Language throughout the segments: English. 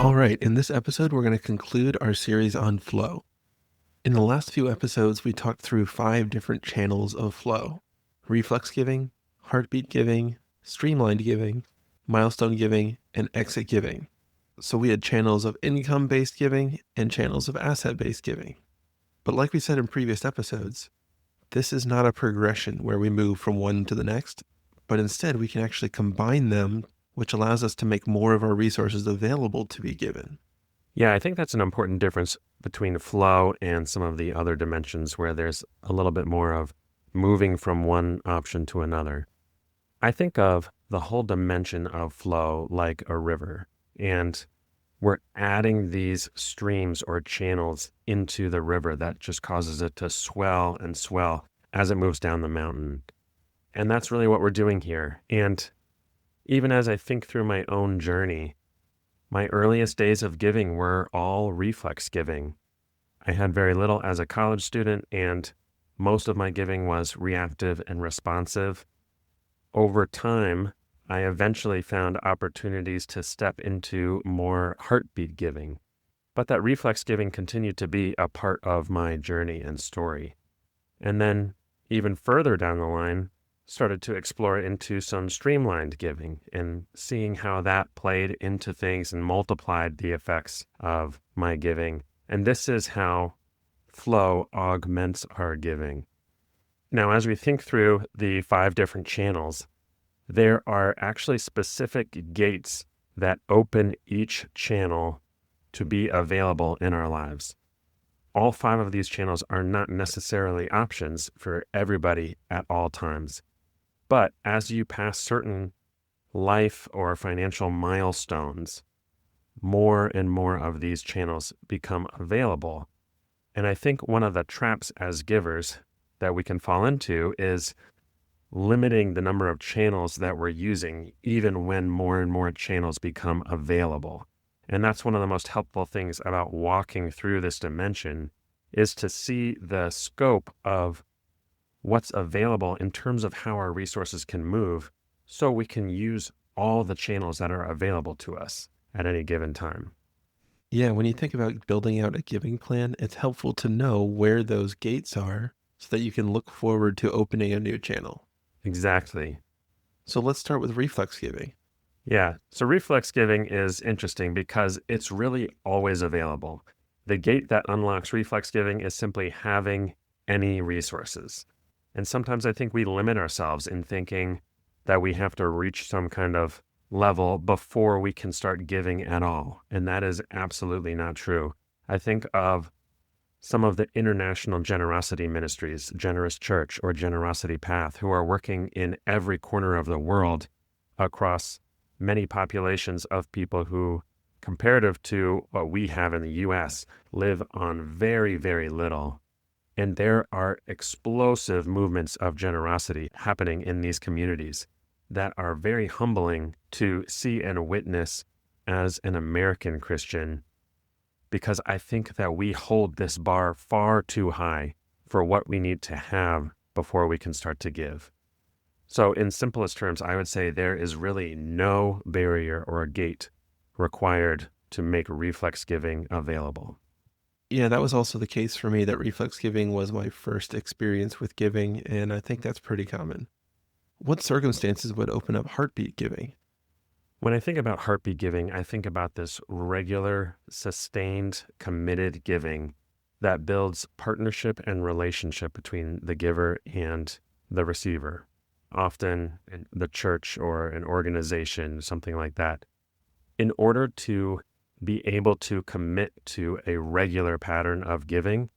All right, in this episode, we're going to conclude our series on flow. In the last few episodes, we talked through 5 different channels of flow: reflex giving, heartbeat giving, streamlined giving, milestone giving, and exit giving. So we had channels of income-based giving and channels of asset-based giving. But like we said in previous episodes, this is not a progression where we move from one to the next, but instead we can actually combine them, which allows us to make more of our resources available to be given. Yeah, I think that's an important difference between flow and some of the other dimensions where there's a little bit more of moving from one option to another. I think of the whole dimension of flow like a river, and we're adding these streams or channels into the river that just causes it to swell and swell as it moves down the mountain. And that's really what we're doing here. And even as I think through my own journey, my earliest days of giving were all reflex giving. I had very little as a college student, and most of my giving was reactive and responsive. Over time, I eventually found opportunities to step into more heartbeat giving, but that reflex giving continued to be a part of my journey and story. And then even further down the line, started to explore into some streamlined giving and seeing how that played into things and multiplied the effects of my giving. And this is how flow augments our giving. Now, as we think through the 5 different channels, there are actually specific gates that open each channel to be available in our lives. All 5 of these channels are not necessarily options for everybody at all times. But as you pass certain life or financial milestones, more and more of these channels become available. And I think one of the traps as givers that we can fall into is limiting the number of channels that we're using, even when more and more channels become available. And that's one of the most helpful things about walking through this dimension, is to see the scope of what's available in terms of how our resources can move, so we can use all the channels that are available to us at any given time. Yeah, when you think about building out a giving plan, it's helpful to know where those gates are so that you can look forward to opening a new channel. Exactly. So let's start with reflex giving. Yeah. So reflex giving is interesting because it's really always available. The gate that unlocks reflex giving is simply having any resources. And sometimes I think we limit ourselves in thinking that we have to reach some kind of level before we can start giving at all. And that is absolutely not true. I think of some of the international generosity ministries, Generous Church or Generosity Path, who are working in every corner of the world across many populations of people who, comparative to what we have in the U.S., live on very, very little. And there are explosive movements of generosity happening in these communities that are very humbling to see and witness as an American Christian, because I think that we hold this bar far too high for what we need to have before we can start to give. So in simplest terms, I would say there is really no barrier or a gate required to make reflex giving available. Yeah, that was also the case for me, that reflex giving was my first experience with giving, and I think that's pretty common. What circumstances would open up heartbeat giving? When I think about heartbeat giving, I think about this regular, sustained, committed giving that builds partnership and relationship between the giver and the receiver, often in the church or an organization, something like that. In order to be able to commit to a regular pattern of giving,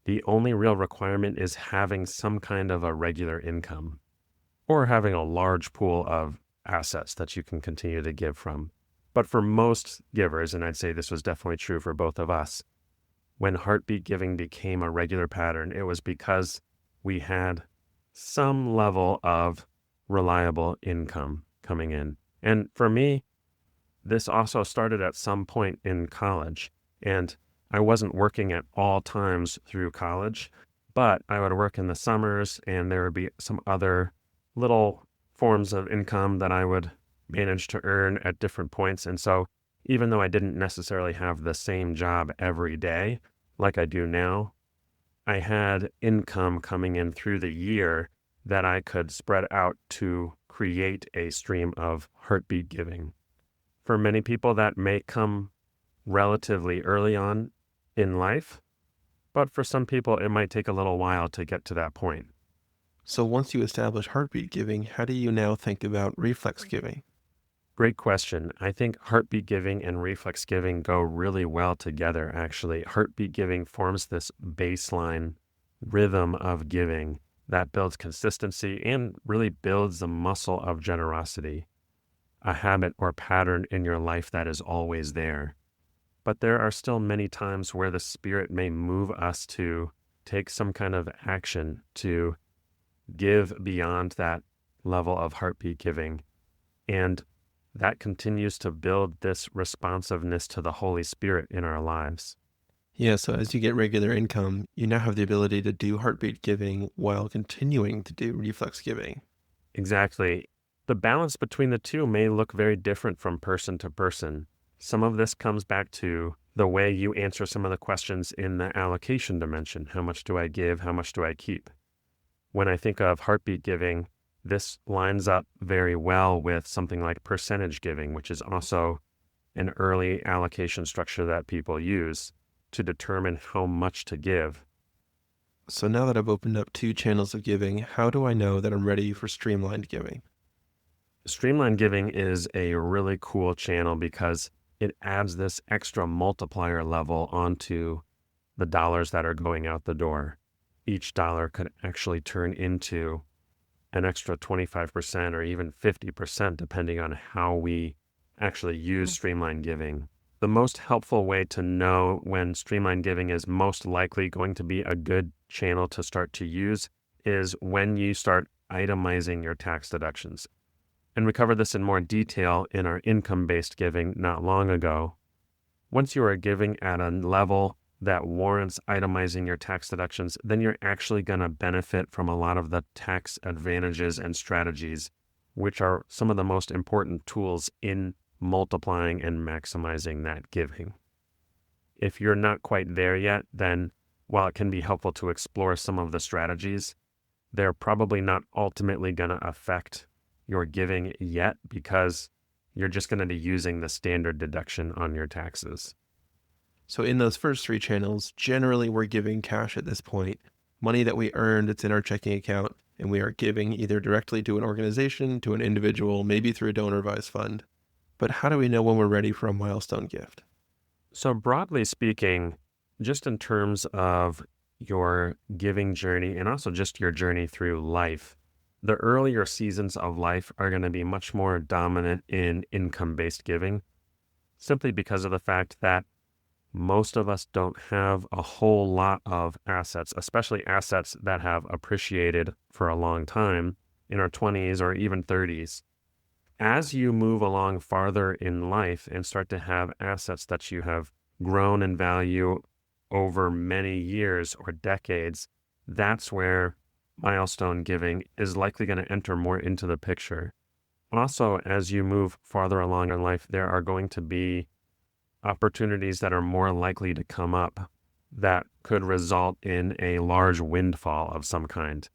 the only real requirement is having some kind of a regular income or having a large pool of assets that you can continue to give from. But for most givers, and I'd say this was definitely true for both of us, when heartbeat giving became a regular pattern, it was because we had some level of reliable income coming in. And for me, this also started at some point in college, and I wasn't working at all times through college, but I would work in the summers, and there would be some other little forms of income that I would manage to earn at different points. And so even though I didn't necessarily have the same job every day like I do now, I had income coming in through the year that I could spread out to create a stream of heartbeat giving. For many people, that may come relatively early on in life, but for some people, it might take a little while to get to that point. So once you establish heartbeat giving, how do you now think about reflex giving? Great question. I think heartbeat giving and reflex giving go really well together, actually. Heartbeat giving forms this baseline rhythm of giving that builds consistency and really builds the muscle of generosity, a habit or pattern in your life that is always there. But there are still many times where the Spirit may move us to take some kind of action to give beyond that level of heartbeat giving. And that continues to build this responsiveness to the Holy Spirit in our lives. Yeah, so as you get regular income, you now have the ability to do heartbeat giving while continuing to do reflex giving. Exactly. The balance between the two may look very different from person to person. Some of this comes back to the way you answer some of the questions in the allocation dimension. How much do I give? How much do I keep? When I think of heartbeat giving, this lines up very well with something like percentage giving, which is also an early allocation structure that people use to determine how much to give. So now that I've opened up 2 channels of giving, how do I know that I'm ready for streamlined giving? Streamlined giving is a really cool channel because it adds this extra multiplier level onto the dollars that are going out the door. Each dollar could actually turn into an extra 25% or even 50%, depending on how we actually use streamlined giving. The most helpful way to know when streamlined giving is most likely going to be a good channel to start to use is when you start itemizing your tax deductions. And we covered this in more detail in our income-based giving not long ago. Once you are giving at a level that warrants itemizing your tax deductions, then you're actually going to benefit from a lot of the tax advantages and strategies, which are some of the most important tools in multiplying and maximizing that giving. If you're not quite there yet, then while it can be helpful to explore some of the strategies, they're probably not ultimately going to affect your giving yet because you're just going to be using the standard deduction on your taxes. So in those first 3 channels, generally we're giving cash at this point, money that we earned that's in our checking account, and we are giving either directly to an organization, to an individual, maybe through a donor advised fund. But how do we know when we're ready for a milestone gift? So broadly speaking, just in terms of your giving journey and also just your journey through life, the earlier seasons of life are going to be much more dominant in income-based giving, simply because of the fact that most of us don't have a whole lot of assets, especially assets that have appreciated for a long time in our 20s or even 30s. As you move along farther in life and start to have assets that you have grown in value over many years or decades, that's where milestone giving is likely going to enter more into the picture. Also, as you move farther along in life, there are going to be opportunities that are more likely to come up that could result in a large windfall of some kind.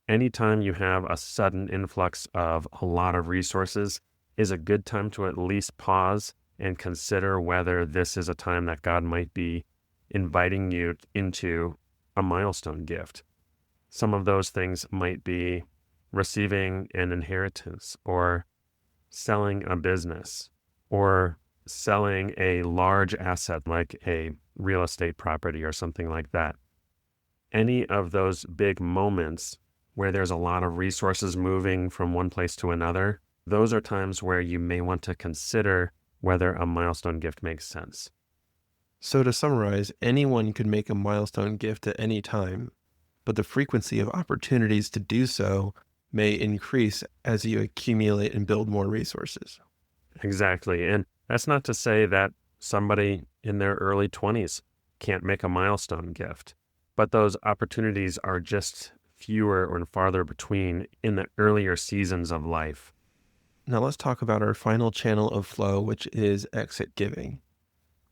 Anytime you have a sudden influx of a lot of resources is a good time to at least pause and consider whether this is a time that God might be inviting you into a milestone gift. Some of those things might be receiving an inheritance or selling a business or selling a large asset like a real estate property or something like that. Any of those big moments where there's a lot of resources moving from one place to another, those are times where you may want to consider whether a milestone gift makes sense. So to summarize, anyone could make a milestone gift at any time, but the frequency of opportunities to do so may increase as you accumulate and build more resources. Exactly. And that's not to say that somebody in their early 20s can't make a milestone gift, but those opportunities are just fewer or farther between in the earlier seasons of life. Now let's talk about our final channel of flow, which is exit giving.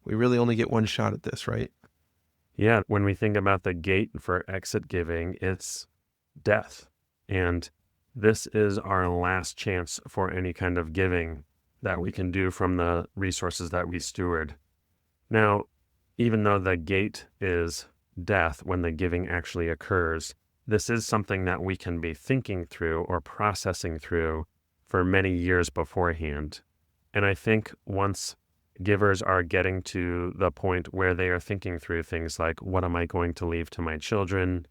We really only get one shot at this, right? Yeah, when we think about the gate for exit giving, it's death. And this is our last chance for any kind of giving that we can do from the resources that we steward. Now, even though the gate is death when the giving actually occurs, this is something that we can be thinking through or processing through for many years beforehand. And I think once givers are getting to the point where they are thinking through things like, what am I going to leave to my children?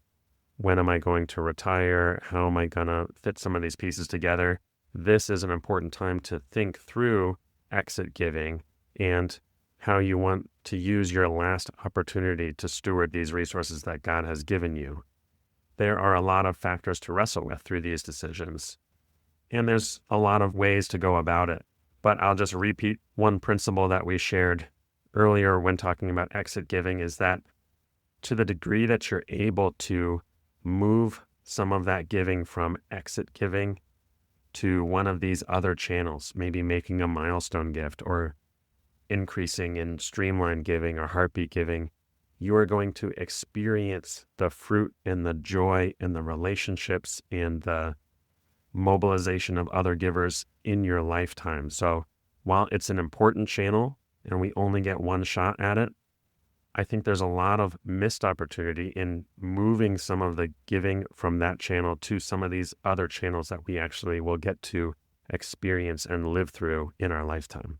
When am I going to retire? How am I going to fit some of these pieces together? This is an important time to think through exit giving and how you want to use your last opportunity to steward these resources that God has given you. There are a lot of factors to wrestle with through these decisions, and there's a lot of ways to go about it. But I'll just repeat one principle that we shared earlier when talking about exit giving is that to the degree that you're able to move some of that giving from exit giving to one of these other channels, maybe making a milestone gift or increasing in streamlined giving or heartbeat giving, you are going to experience the fruit and the joy and the relationships and the mobilization of other givers in your lifetime. So while it's an important channel and we only get one shot at it, I think there's a lot of missed opportunity in moving some of the giving from that channel to some of these other channels that we actually will get to experience and live through in our lifetime.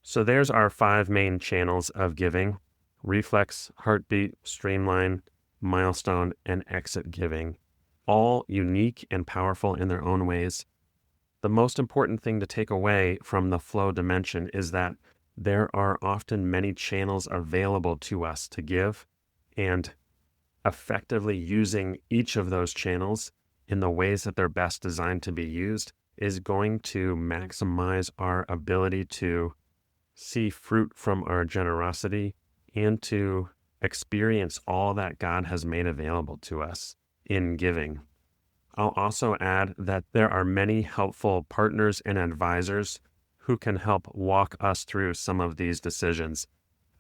So there's our 5 main channels of giving: reflex, heartbeat, streamline, milestone, and exit giving. All unique and powerful in their own ways. The most important thing to take away from the flow dimension is that there are often many channels available to us to give, and effectively using each of those channels in the ways that they're best designed to be used is going to maximize our ability to see fruit from our generosity and to experience all that God has made available to us in giving. I'll also add that there are many helpful partners and advisors who can help walk us through some of these decisions,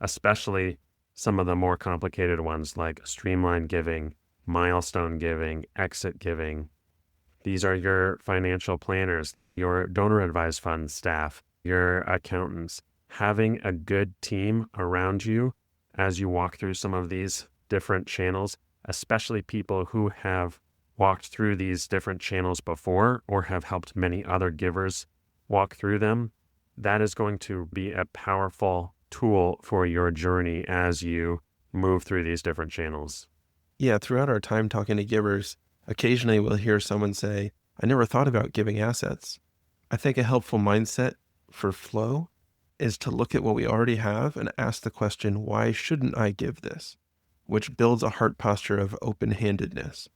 especially some of the more complicated ones like streamlined giving, milestone giving, exit giving. These are your financial planners, your donor advised fund staff, your accountants. Having a good team around you as you walk through some of these different channels, especially people who have walked through these different channels before or have helped many other givers walk through them, that is going to be a powerful tool for your journey as you move through these different channels. Yeah, throughout our time talking to givers, occasionally we'll hear someone say, I never thought about giving assets. I think a helpful mindset for flow is to look at what we already have and ask the question, why shouldn't I give this? Which builds a heart posture of open-handedness.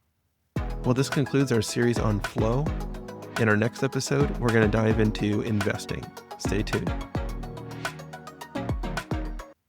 Well, this concludes our series on flow. In our next episode, we're going to dive into investing. Stay tuned.